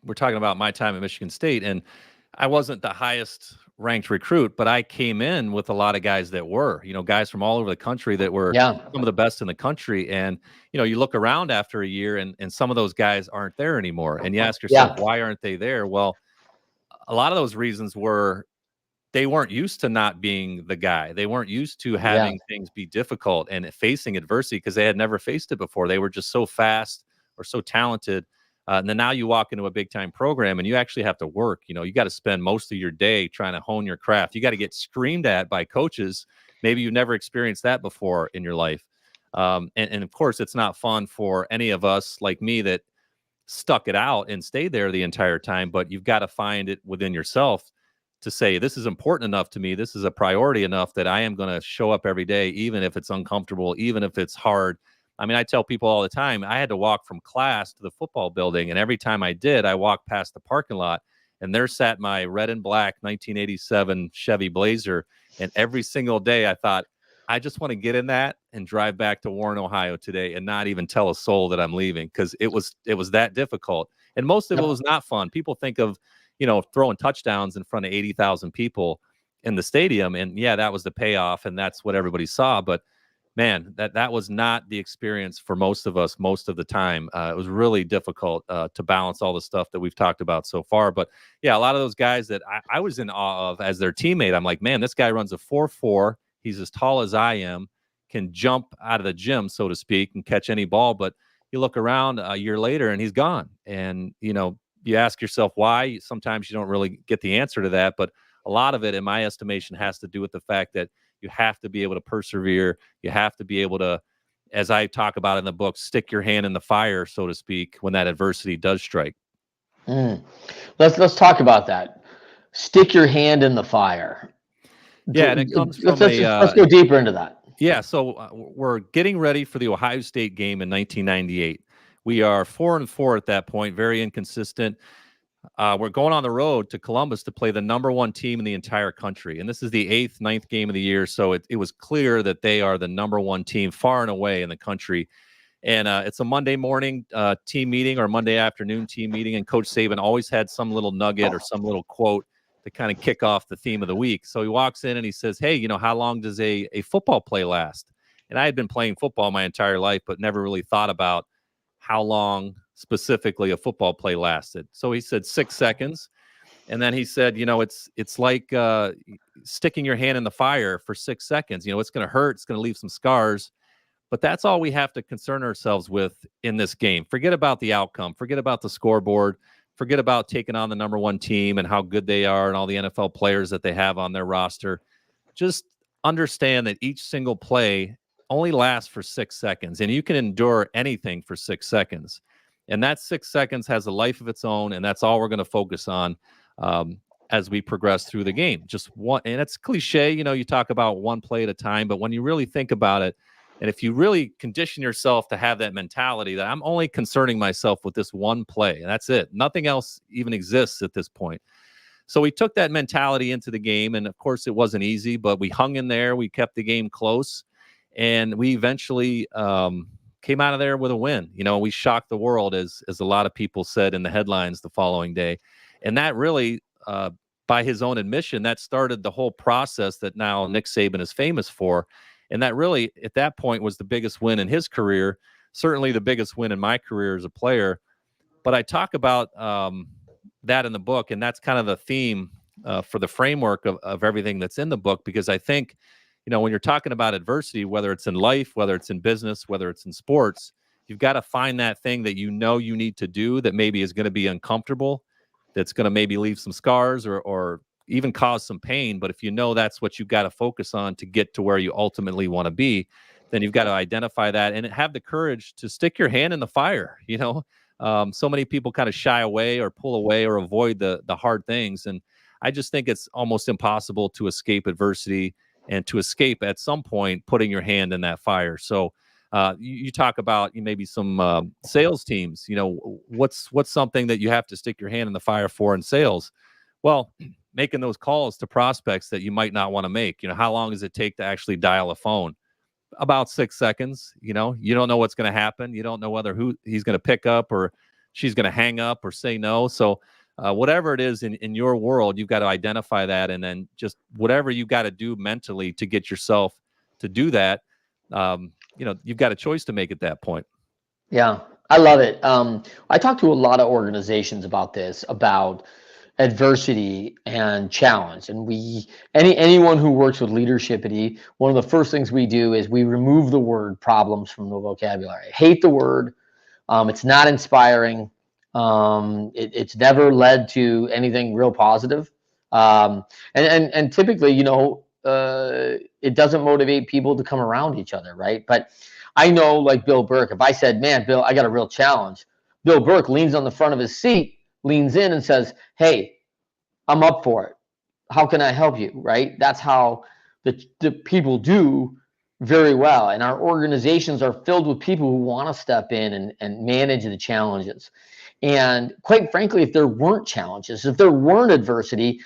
we're talking about my time at Michigan State, and I wasn't the highest ranked recruit, but I came in with a lot of guys that were, guys from all over the country that were some of the best in the country. And, you look around after a year and some of those guys aren't there anymore. And you ask yourself, why aren't they there? Well, a lot of those reasons were they weren't used to not being the guy. They weren't used to having things be difficult and facing adversity because they had never faced it before. They were just so fast or so talented. And then now you walk into a big time program and you actually have to work. You got to spend most of your day trying to hone your craft. You got to get screamed at by coaches. Maybe you've never experienced that before in your life. And of course, it's not fun for any of us like me that stuck it out and stayed there the entire time. But you've got to find it within yourself to say, this is important enough to me. This is a priority enough that I am going to show up every day, even if it's uncomfortable, even if it's hard. I mean, I tell people all the time, I had to walk from class to the football building. And every time I did, I walked past the parking lot and there sat my red and black 1987 Chevy Blazer. And every single day I thought, I just want to get in that and drive back to Warren, Ohio today and not even tell a soul that I'm leaving because it was that difficult. And most of it was not fun. People think of, throwing touchdowns in front of 80,000 people in the stadium. And yeah, that was the payoff. And that's what everybody saw. But man, that was not the experience for most of us most of the time. It was really difficult to balance all the stuff that we've talked about so far. But yeah, a lot of those guys that I was in awe of as their teammate, I'm like, man, this guy runs a 4.4. He's as tall as I am, can jump out of the gym, so to speak, and catch any ball. But you look around a year later and he's gone. And, you ask yourself why. Sometimes you don't really get the answer to that. But a lot of it, in my estimation, has to do with the fact that you have to be able to persevere. You have to be able to, as I talk about in the book, stick your hand in the fire, so to speak, when that adversity does strike.
Let's talk about that. Stick your hand in the fire.
Yeah, and it comes from
let's go deeper into that.
Yeah, so we're getting ready for the Ohio State game in 1998. We are 4-4 at that point, very inconsistent. We're going on the road to Columbus to play the number one team in the entire country. And this is the 9th game of the year. So it was clear that they are the number one team far and away in the country. And it's a Monday morning team meeting or Monday afternoon team meeting. And Coach Saban always had some little nugget or some little quote to kind of kick off the theme of the week. So he walks in and he says, hey, how long does a football play last? And I had been playing football my entire life, but never really thought about how long specifically a football play lasted. So he said 6 seconds. And then he said, it's like sticking your hand in the fire for 6 seconds. It's going to hurt. It's going to leave some scars. But that's all we have to concern ourselves with in this game. Forget about the outcome. Forget about the scoreboard. Forget about taking on the number one team and how good they are and all the NFL players that they have on their roster. Just understand that each single play only lasts for 6 seconds, and you can endure anything for 6 seconds. And that 6 seconds has a life of its own, and that's all we're going to focus on as we progress through the game. Just one, and it's cliche, you talk about one play at a time, but when you really think about it, and if you really condition yourself to have that mentality that I'm only concerning myself with this one play, and that's it, nothing else even exists at this point. So we took that mentality into the game, and of course it wasn't easy, but we hung in there. We kept the game close, and we eventually came out of there with a win. We shocked the world, as a lot of people said in the headlines the following day. And that really, by his own admission, that started the whole process that now Nick Saban is famous for. And that really, at that point, was the biggest win in his career, certainly the biggest win in my career as a player. But I talk about that in the book, and that's kind of the theme for the framework of everything that's in the book, because I think, when you're talking about adversity, whether it's in life, whether it's in business, whether it's in sports, you've got to find that thing that you need to do that maybe is going to be uncomfortable, that's going to maybe leave some scars or even cause some pain. But if that's what you've got to focus on to get to where you ultimately want to be, then you've got to identify that and have the courage to stick your hand in the fire. So many people kind of shy away or pull away or avoid the hard things. And I just think it's almost impossible to escape adversity and to escape at some point putting your hand in that fire. So you talk about maybe some sales teams. What's something that you have to stick your hand in the fire for in sales? Well, making those calls to prospects that you might not want to make. How long does it take to actually dial a phone? About 6 seconds. You don't know what's going to happen. You don't know whether he's going to pick up or she's going to hang up or say no. So whatever it is in your world, you've got to identify that, and then just whatever you got to do mentally to get yourself to do that. You've got a choice to make at that point.
Yeah, I love it. I talk to a lot of organizations about this, about adversity and challenge. And anyone who works with leadership one of the first things we do is we remove the word problems from the vocabulary. I hate the word. It's not inspiring. It's never led to anything real positive. And typically, it doesn't motivate people to come around each other, right? But I know, like Bill Burke, if I said, man, Bill, I got a real challenge, Bill Burke leans on the front of his seat, leans in and says, hey, I'm up for it. How can I help you? Right? That's how the people do very well. And our organizations are filled with people who want to step in and manage the challenges. And quite frankly, if there weren't challenges, if there weren't adversity,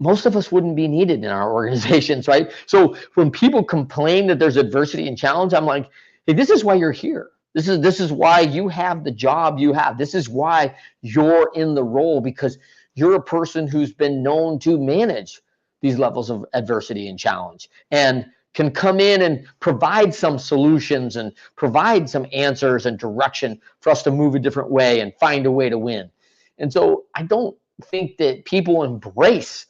most of us wouldn't be needed in our organizations, right? So when people complain that there's adversity and challenge, I'm like, hey, this is why you're here. This is why you have the job you have. This is why you're in the role, because you're a person who's been known to manage these levels of adversity and challenge and can come in and provide some solutions and provide some answers and direction for us to move a different way and find a way to win. And so I don't think that people embrace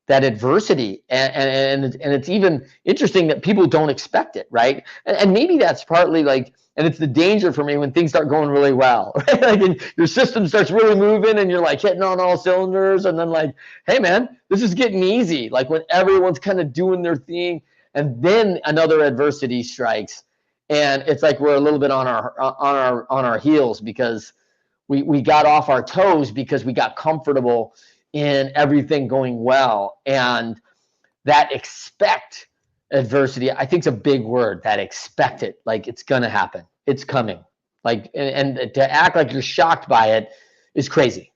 that adversity, and it's even interesting that people don't expect it, right? And maybe that's partly like, and it's the danger for me when things start going really well, right? Like your system starts really moving and you're like hitting on all cylinders, and then like, hey man, this is getting easy. Like when everyone's kind of doing their thing, and then another adversity strikes, and it's like we're a little bit on our heels because we got off our toes because we got comfortable in everything going well. And that expect adversity, I think, is a big word. That expect it, like it's gonna happen, it's coming, like, and to act like you're shocked by it is crazy.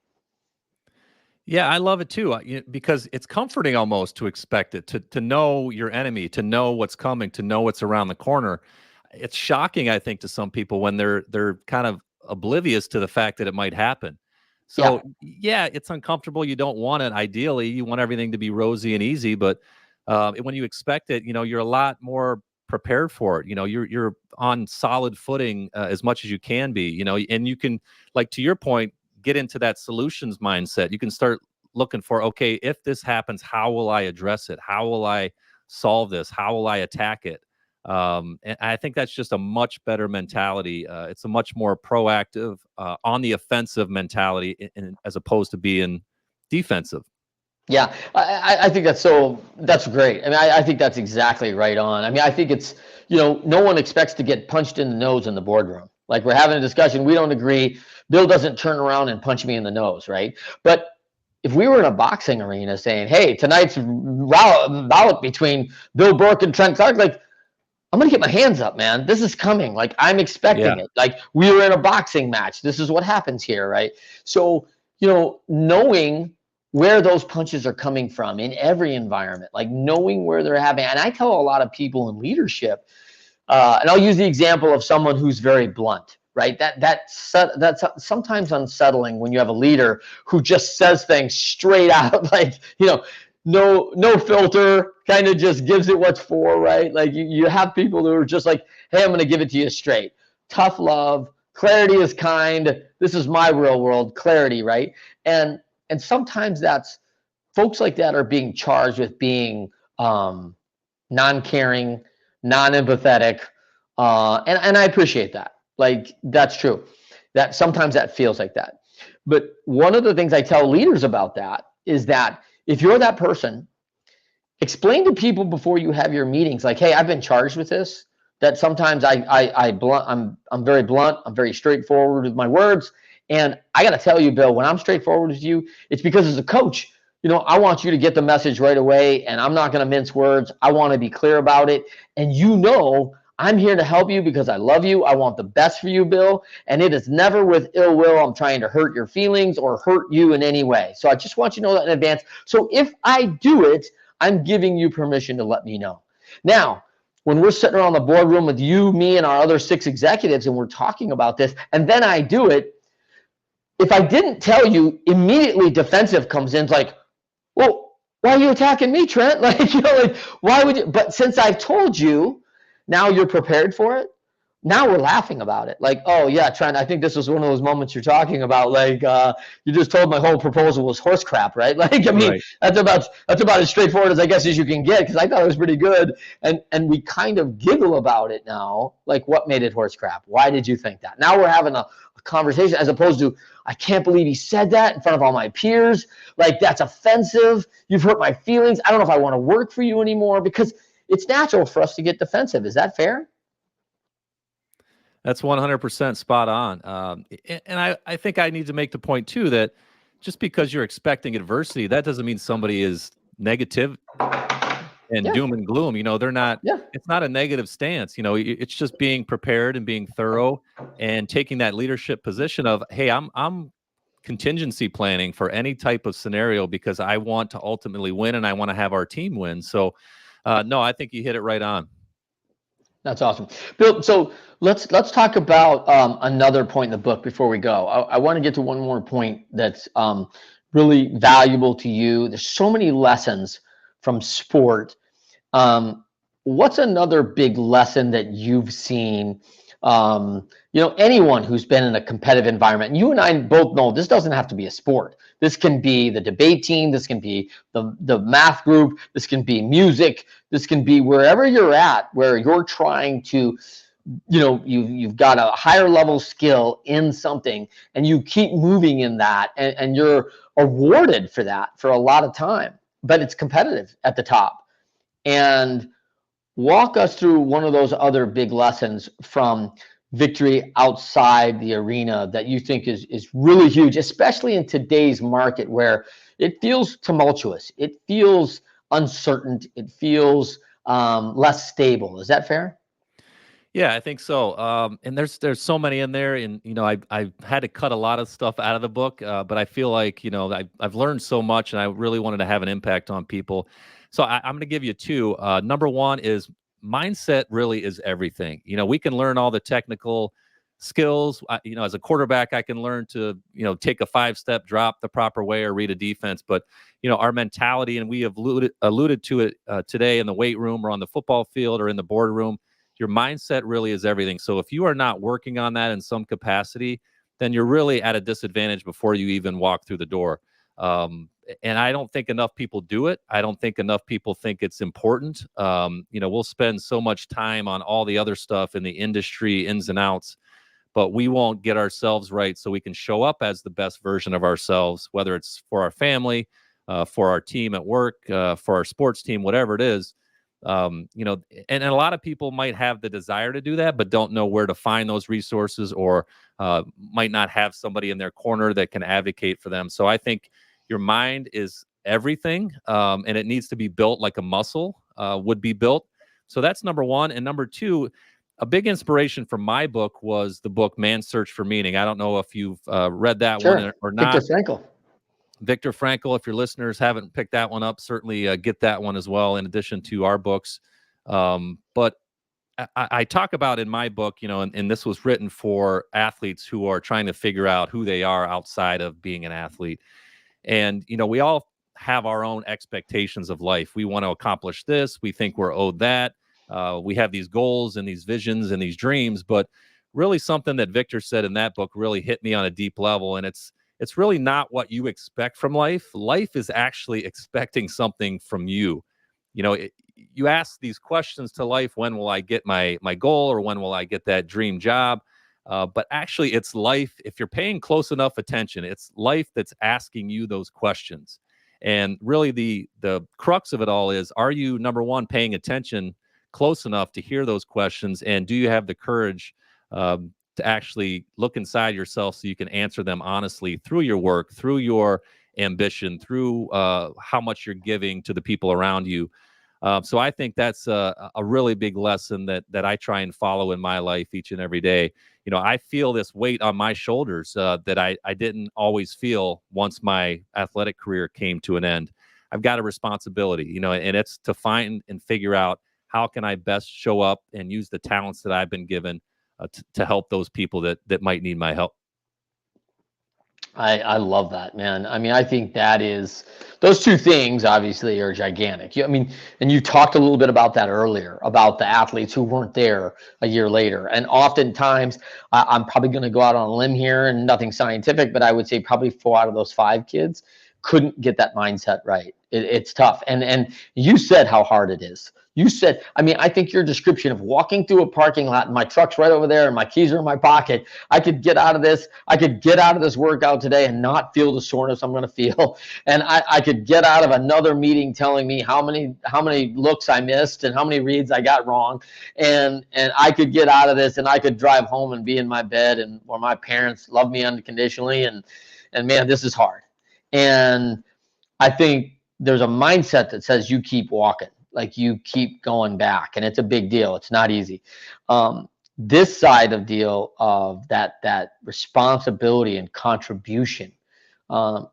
Yeah, I love it too, because it's comforting almost to expect it, to know your enemy, to know what's coming, to know what's around the corner. It's shocking, I think, to some people when they're kind of oblivious to the fact that it might happen. So yeah, it's uncomfortable. You don't want it. Ideally, you want everything to be rosy and easy, but when you expect it, you're a lot more prepared for it. You're on solid footing as much as you can be. And you can, like to your point, get into that solutions mindset. You can start looking for, okay, if this happens, how will I address it? How will I solve this? How will I attack it? And I think that's just a much better mentality. It's a much more proactive, on the offensive mentality, as opposed to being defensive.
Yeah, I think that's great. I mean, I think that's exactly right on. I mean, I think it's, no one expects to get punched in the nose in the boardroom. Like we're having a discussion, we don't agree. Bill doesn't turn around and punch me in the nose, right? But if we were in a boxing arena saying, hey, tonight's bout between Bill Burke and Trent Clark, like, I'm going to get my hands up, man. This is coming. Like, I'm
Yeah.
expecting it. Like, we were in a boxing match. This is what happens here, right? So, knowing where those punches are coming from in every environment, like knowing where they're having. And I tell a lot of people in leadership, and I'll use the example of someone who's very blunt, right? That's sometimes unsettling when you have a leader who just says things straight out, like, no filter, kind of just gives it what's for, right? Like you have people who are just like, hey, I'm going to give it to you straight. Tough love, clarity is kind. This is my real world, clarity, right? And sometimes that's folks like that are being charged with being non-caring, non-empathetic, and I appreciate that. Like that's true. That sometimes that feels like that. But one of the things I tell leaders about that is that if you're that person, explain to people before you have your meetings, like, hey, I've been charged with this. That sometimes I'm very blunt. I'm very straightforward with my words. And I got to tell you, Bill, when I'm straightforward with you, it's because as a coach, I want you to get the message right away, and I'm not going to mince words. I want to be clear about it. And I'm here to help you because I love you. I want the best for you, Bill. And it is never with ill will. I'm trying to hurt your feelings or hurt you in any way. So I just want you to know that in advance. So if I do it, I'm giving you permission to let me know. Now, when we're sitting around the boardroom with you, me, and our other 6 executives, and we're talking about this, and then I do it, if I didn't tell you, immediately defensive comes in. It's like, well, why are you attacking me, Trent? Like, why would you? But since I've told you, now you're prepared for it. Now we're laughing about it. Like, oh yeah, Trent, I think this was one of those moments you're talking about. Like, you just told my whole proposal was horse crap, right? Like, I mean,
Right.
that's about as straightforward as I guess as you can get, because I thought it was pretty good. And we kind of giggle about it now. Like, what made it horse crap? Why did you think that? Now we're having a conversation, as opposed to, I can't believe he said that in front of all my peers. Like, that's offensive. You've hurt my feelings. I don't know if I want to work for you anymore, because it's natural for us to get defensive. Is that fair?
That's 100% spot on. And I think I need to make the point too that just because you're expecting adversity, that doesn't mean somebody is negative and
Yeah.
doom and gloom. They're not.
Yeah.
It's not a negative stance. It's just being prepared and being thorough and taking that leadership position of, hey, I'm contingency planning for any type of scenario because I want to ultimately win and I want to have our team win. So, no, I think you hit it right on.
That's awesome, Bill. So let's talk about another point in the book before we go. I want to get to one more point that's really valuable to you. There's so many lessons from sport. What's another big lesson that you've seen? Anyone who's been in a competitive environment, and you and I both know this doesn't have to be a sport. This can be the debate team. This can be the math group. This can be music. This can be wherever you're at, where you're trying to, you've got a higher level skill in something, and you keep moving in that, and you're awarded for that for a lot of time. But it's competitive at the top. And walk us through one of those other big lessons from victory outside the arena that you think is really huge, especially in today's market where it feels tumultuous, it feels uncertain, it feels less stable. Is that fair?
Yeah, I think so. And there's so many in there, and I've had to cut a lot of stuff out of the book, but I feel like I've learned so much, and I really wanted to have an impact on people. So I'm going to give you 2. Number 1 is mindset. Really is everything. We can learn all the technical skills. As a quarterback, I can learn to take a 5-step drop the proper way or read a defense, but our mentality, and we have alluded to it today in the weight room or on the football field or in the boardroom. Your mindset really is everything. So if you are not working on that in some capacity, then you're really at a disadvantage before you even walk through the door. And I don't think enough people do it. I don't think enough people think it's important. We'll spend so much time on all the other stuff in the industry, ins and outs, but we won't get ourselves right so we can show up as the best version of ourselves, whether it's for our family, for our team at work, for our sports team, whatever it is. And a lot of people might have the desire to do that, but don't know where to find those resources, or might not have somebody in their corner that can advocate for them. So I think your mind is everything, and it needs to be built like a muscle would be built. So that's number one. And number two, a big inspiration for my book was the book Man's Search for Meaning. I don't know if you've read that one or not.
Victor Frankl.
Victor Frankl, if your listeners haven't picked that one up, certainly get that one as well, in addition to our books. But I talk about in my book, and this was written for athletes who are trying to figure out who they are outside of being an athlete. And, we all have our own expectations of life. We want to accomplish this. We think we're owed that. We have these goals and these visions and these dreams. But really, something that Victor said in that book really hit me on a deep level. And it's really not what you expect from life. Life is actually expecting something from you. You ask these questions to life: when will I get my goal, or when will I get that dream job? But actually, it's life. If you're paying close enough attention, it's life that's asking you those questions. And really, the crux of it all is: are you, number one, paying attention close enough to hear those questions, and do you have the courage to actually look inside yourself so you can answer them honestly through your work, through your ambition, through how much you're giving to the people around you. So I think that's a really big lesson that I try and follow in my life each and every day. I feel this weight on my shoulders that I didn't always feel once my athletic career came to an end. I've got a responsibility, and it's to find and figure out how can I best show up and use the talents that I've been given to help those people that might need my help.
I love that, man. I mean, I think that is, those two things obviously are gigantic. And you talked a little bit about that earlier, about the athletes who weren't there a year later. And oftentimes, I'm probably going to go out on a limb here and nothing scientific, but I would say probably 4 out of those 5 kids couldn't get that mindset right. It's tough. And you said how hard it is. You said, I think your description of walking through a parking lot and my truck's right over there and my keys are in my pocket, I could get out of this. I could get out of this workout today and not feel the soreness I'm going to feel. And I could get out of another meeting telling me how many looks I missed and how many reads I got wrong. And I could get out of this and I could drive home and be in my bed and where my parents love me unconditionally. And man, this is hard. And I think there's a mindset that says you keep walking. Like you keep going back, and it's a big deal. It's not easy. This side of deal of that responsibility and contribution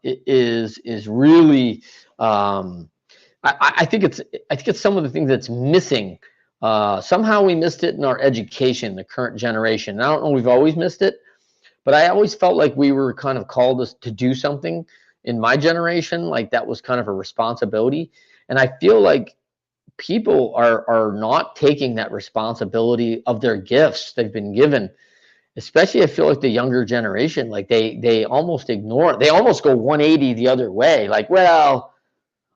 is really. I think it's some of the things that's missing. Somehow we missed it in our education, the current generation. And I don't know, we've always missed it, but I always felt like we were kind of called to do something in my generation, like that was kind of a responsibility. And I feel like people are not taking that responsibility of their gifts they've been given. Especially, I feel like the younger generation, like they almost ignore it. They almost go 180 the other way. Like, well,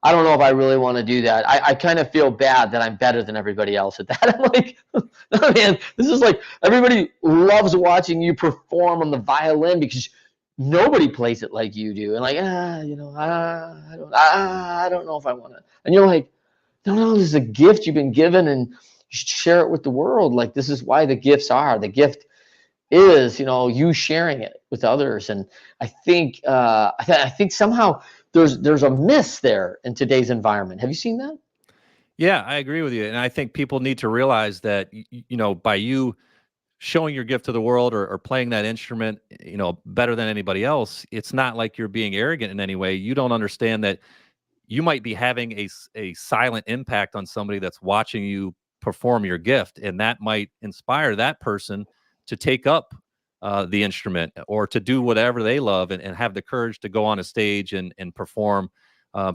I don't know if I really want to do that. I kind of feel bad that I'm better than everybody else at that. I'm like, no, man, this is like, everybody loves watching you perform on the violin because nobody plays it like you do. And like, I don't know if I want to. And you're like, no, this is a gift you've been given, and you should share it with the world. Like, this is why the gifts are. The gift is, you sharing it with others. And I think somehow there's a miss there in today's environment. Have you seen that?
Yeah, I agree with you. And I think people need to realize that, by you showing your gift to the world or playing that instrument, better than anybody else, it's not like you're being arrogant in any way. You don't understand that you might be having a silent impact on somebody that's watching you perform your gift. And that might inspire that person to take up the instrument or to do whatever they love and have the courage to go on a stage and perform.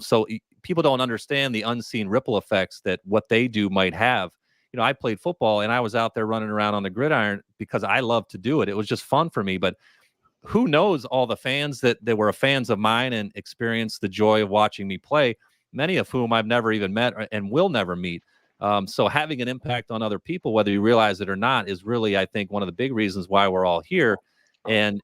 So people don't understand the unseen ripple effects that what they do might have. I played football and I was out there running around on the gridiron because I love to do it. It was just fun for me. But who knows all the fans that were fans of mine and experienced the joy of watching me play, many of whom I've never even met and will never meet. So having an impact on other people, whether you realize it or not, is really, I think, one of the big reasons why we're all here. And,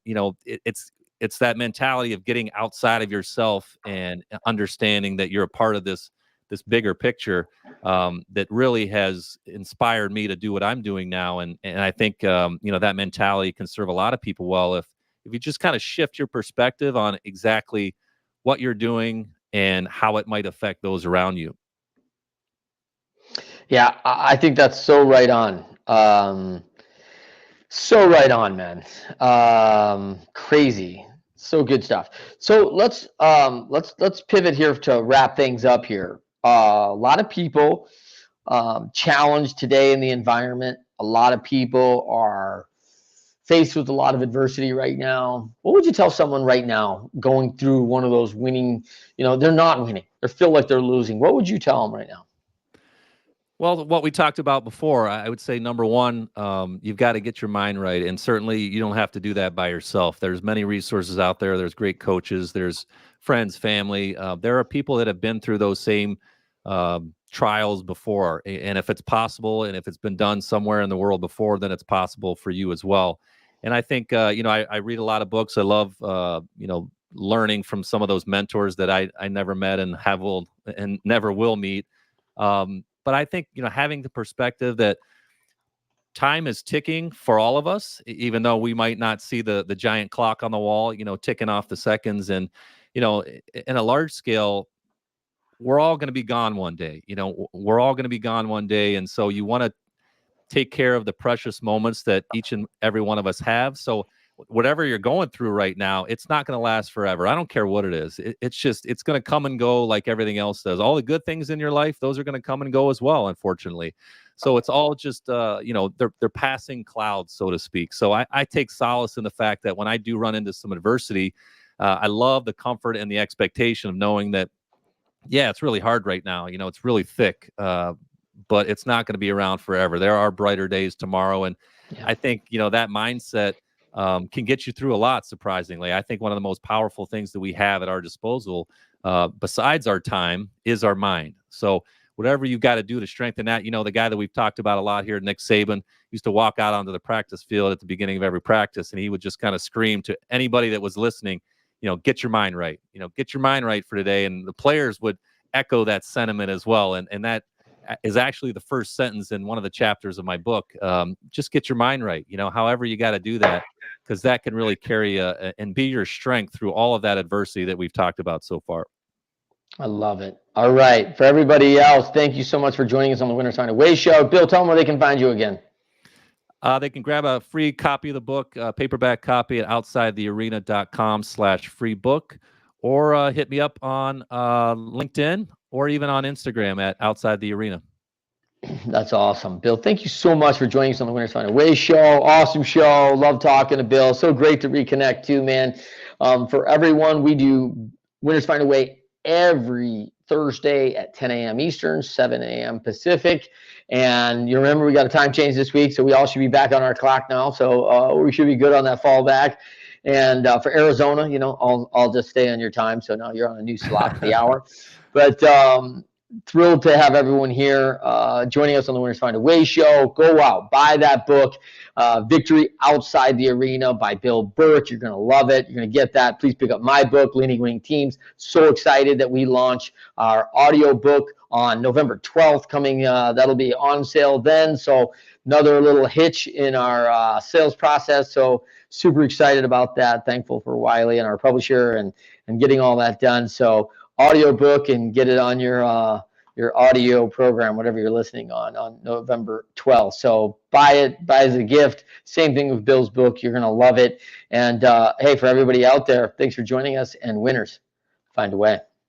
it's that mentality of getting outside of yourself and understanding that you're a part of this bigger picture that really has inspired me to do what I'm doing now. And I think, that mentality can serve a lot of people well if you just kind of shift your perspective on exactly what you're doing and how it might affect those around you.
Yeah, I think that's so right on. So right on, man. Crazy. So good stuff. So let's pivot here to wrap things up here. A lot of people challenged today in the environment. A lot of people are faced with a lot of adversity right now. What would you tell someone right now going through one of those winning, they're not winning. They feel like they're losing. What would you tell them right now?
Well, what we talked about before, I would say number one, you've got to get your mind right, and certainly you don't have to do that by yourself. There's many resources out there. There's great coaches. There's friends, family. There are people that have been through those same trials before, and if it's possible, and if it's been done somewhere in the world before, then it's possible for you as well. And I think I read a lot of books. I love learning from some of those mentors that I never met and never will meet. But I think, having the perspective that time is ticking for all of us, even though we might not see the giant clock on the wall, ticking off the seconds. And, in a large scale, we're all going to be gone one day. We're all going to be gone one day. And so you want to take care of the precious moments that each and every one of us have. So whatever you're going through right now, it's not going to last forever. I don't care what it is. It's going to come and go like everything else does. All the good things in your life, those are going to come and go as well, unfortunately. So it's all just, they're passing clouds, so to speak. So I take solace in the fact that when I do run into some adversity, I love the comfort and the expectation of knowing that, yeah, it's really hard right now. It's really thick, but it's not going to be around forever. There are brighter days tomorrow. And I think, that mindset can get you through a lot, surprisingly. I think one of the most powerful things that we have at our disposal, besides our time, is our mind. So whatever you've got to do to strengthen that, the guy that we've talked about a lot here, Nick Saban, used to walk out onto the practice field at the beginning of every practice, and he would just kind of scream to anybody that was listening, get your mind right, get your mind right for today. And the players would echo that sentiment as well. And that is actually the first sentence in one of the chapters of my book. Just get your mind right, however you got to do that, because that can really carry and be your strength through all of that adversity that we've talked about so far.
I love it. All right. For everybody else, thank you so much for joining us on the Winners Find a Way show. Bill, tell them where they can find you again.
They can grab a free copy of the book, paperback copy at outsidethearena.com/free book, or hit me up on LinkedIn or even on Instagram at Outside the Arena.
That's awesome. Bill, thank you so much for joining us on the Winners Find a Way show. Awesome show. Love talking to Bill. So great to reconnect too, man. For everyone, we do Winners Find a Way every Thursday at 10 a.m. Eastern, 7 a.m. Pacific. And you remember we got a time change this week, so we all should be back on our clock now. So we should be good on that fallback. And for Arizona, I'll just stay on your time. So now you're on a new slot for the hour. But thrilled to have everyone here joining us on the Winners Find a Way show. Go out, buy that book, Victory Outside the Arena by Bill Burke. You're going to love it. You're going to get that. Please pick up my book, Leading Winning Teams. So excited that we launch our audiobook on November 12th coming. That'll be on sale then. So another little hitch in our sales process. So super excited about that. Thankful for Wiley and our publisher and getting all that done. So audiobook, and get it on your audio program, whatever you're listening on November 12th. So buy as a gift. Same thing with Bill's book. You're going to love it. And hey, for everybody out there, thanks for joining us, and winners, find a way.